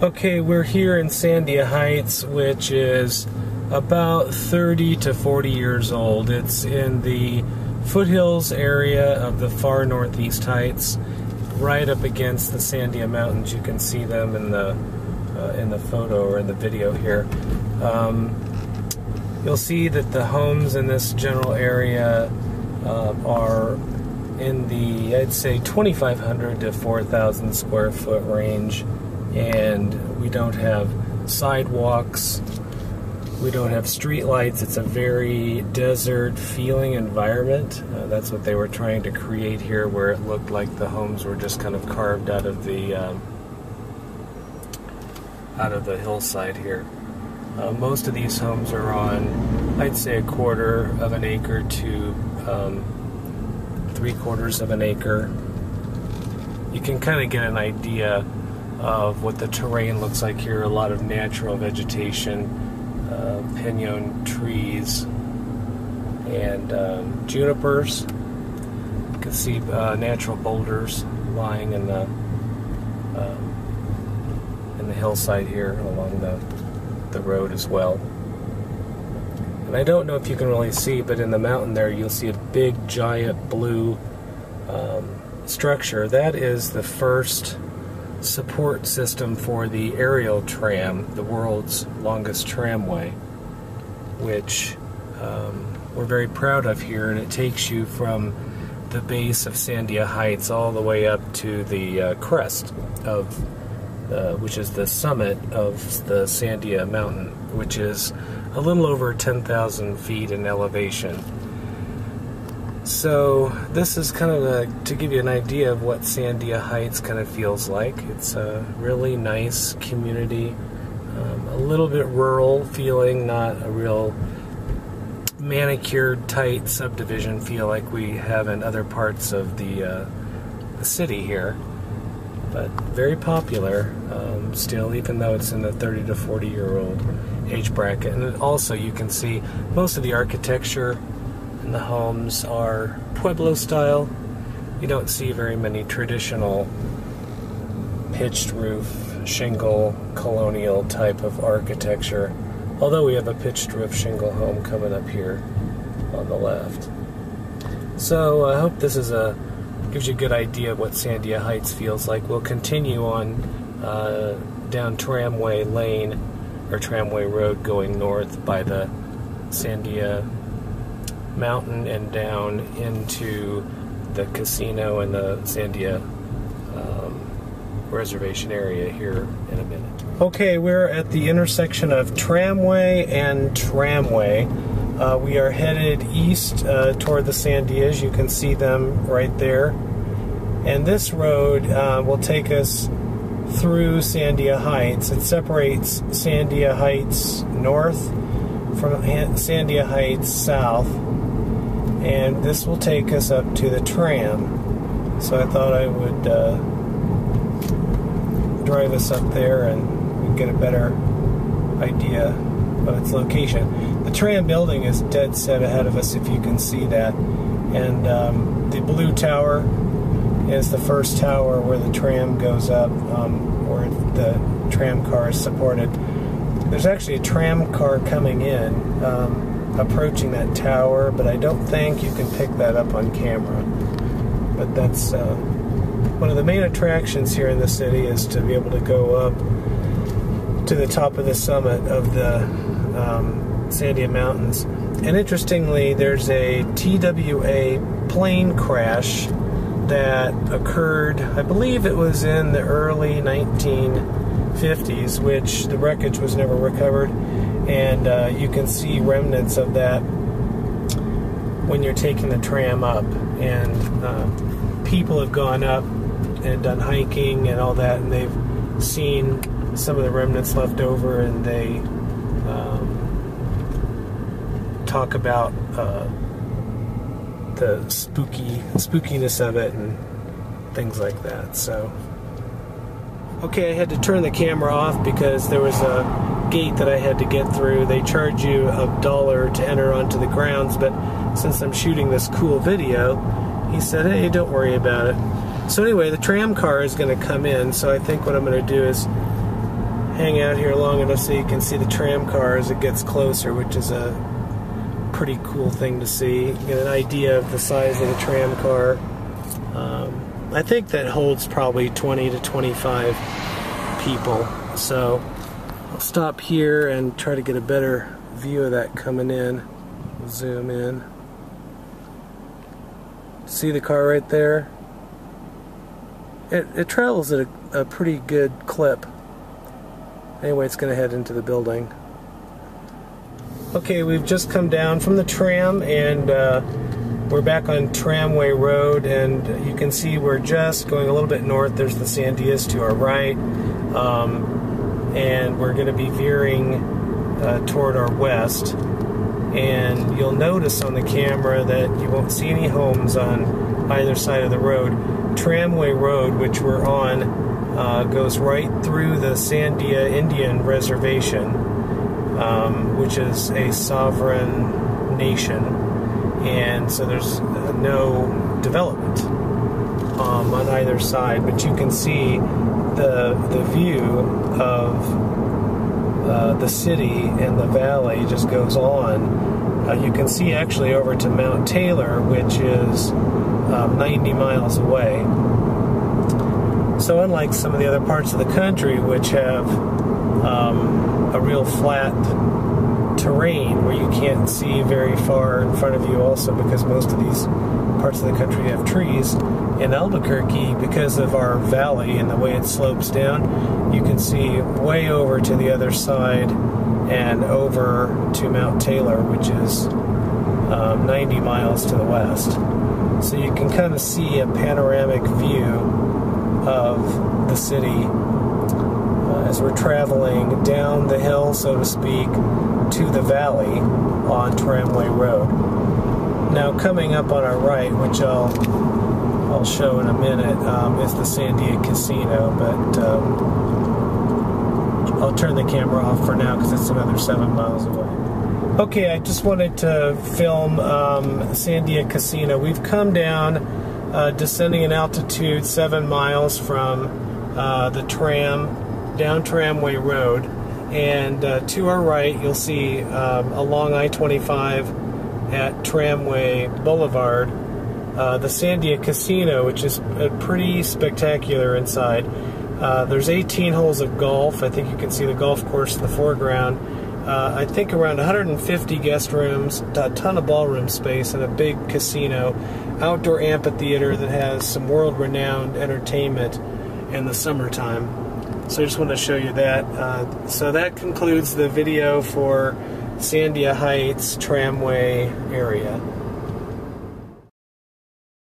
Okay, we're here in Sandia Heights, which is about 30 to 40 years old. It's in the foothills area of the far northeast heights, right up against the Sandia Mountains. You can see them in the photo or in the video here. You'll see that the homes in this general area are in the, I'd say, 2,500 to 4,000 square foot range, and we don't have sidewalks, we don't have street lights. It's a very desert feeling environment. That's what they were trying to create here, where it looked like the homes were just kind of carved out of the hillside here. Most of these homes are on, I'd say, 1/4 of an acre to 3/4 of an acre. You can kind of get an idea of what the terrain looks like here. A lot of natural vegetation, pinon trees, and junipers. You can see natural boulders lying in the hillside here along the road as well. And I don't know if you can really see, but in the mountain there you'll see a big giant blue structure. That is the first support system for the aerial tram, the world's longest tramway, which we're very proud of here, and it takes you from the base of Sandia Heights all the way up to the crest of which is the summit of the Sandia Mountain, which is a little over 10,000 feet in elevation. So this is kind of to give you an idea of what Sandia Heights kind of feels like. It's a really nice community, a little bit rural feeling, not a real manicured, tight subdivision feel like we have in other parts of the city here. But very popular still, even though it's in the 30 to 40 year old age bracket. And also you can see most of the architecture in the homes are Pueblo style. You don't see very many traditional pitched roof, shingle, colonial type of architecture, although we have a pitched roof shingle home coming up here on the left. So I hope this is gives you a good idea of what Sandia Heights feels like. We'll continue on down Tramway Lane, or Tramway Road, going north by the Sandia Mountain and down into the casino and the Sandia reservation area here in a minute. Okay, we're at the intersection of Tramway and Tramway. We are headed east toward the Sandias. You can see them right there. And this road will take us through Sandia Heights. It separates Sandia Heights north from Sandia Heights south. And this will take us up to the tram. So I thought I would drive us up there and we'd get a better idea of its location. The tram building is dead set ahead of us, if you can see that. And the blue tower is the first tower where the tram goes up, where the tram car is supported. There's actually a tram car coming in, approaching that tower, but I don't think you can pick that up on camera. But that's one of the main attractions here in the city, is to be able to go up to the top of the summit of the Sandia Mountains. And interestingly, there's a TWA plane crash that occurred, I believe it was in the early 1950s, which the wreckage was never recovered, and you can see remnants of that when you're taking the tram up. And people have gone up and done hiking and all that, and they've seen some of the remnants left over, and they talk about the spookiness of it and things like that. So, okay, I had to turn the camera off because there was a gate that I had to get through. They charge you $1 to enter onto the grounds, but since I'm shooting this cool video, he said, hey, don't worry about it. So anyway, the tram car is going to come in, so I think what I'm going to do is hang out here long enough so you can see the tram car as it gets closer, which is a pretty cool thing to see. Get an idea of the size of the tram car. I think that holds probably 20 to 25 people. So I'll stop here and try to get a better view of that coming in. Zoom in. See the car right there? It travels at a pretty good clip. Anyway, it's going to head into the building. Okay, we've just come down from the tram, and we're back on Tramway Road, and you can see we're just going a little bit north. There's the Sandias to our right, and we're going to be veering toward our west. And you'll notice on the camera that you won't see any homes on either side of the road. Tramway Road, which we're on, goes right through the Sandia Indian Reservation, which is a sovereign nation, and so there's no development on either side, but you can see the view of the city and the valley just goes on. You can see actually over to Mount Taylor, which is 90 miles away. So unlike some of the other parts of the country which have a real flat terrain where you can't see very far in front of you, also because most of these parts of the country have trees, in Albuquerque, because of our valley and the way it slopes down, you can see way over to the other side and over to Mount Taylor, which is 90 miles to the west. So you can kind of see a panoramic view of the city as we're traveling down the hill, so to speak, to the valley on Tramway Road. Now, coming up on our right, which I'll show in a minute, is the Sandia Casino, but I'll turn the camera off for now because it's another 7 miles away. Okay, I just wanted to film Sandia Casino. We've come down, descending in altitude 7 miles from the tram, down Tramway Road, and to our right you'll see along I-25 at Tramway Boulevard the Sandia Casino, which is pretty spectacular inside. There's 18 holes of golf. I think you can see the golf course in the foreground. I think around 150 guest rooms, a ton of ballroom space, and a big casino, outdoor amphitheater that has some world-renowned entertainment in the summertime. So I just want to show you that. So that concludes the video for Sandia Heights Tramway area.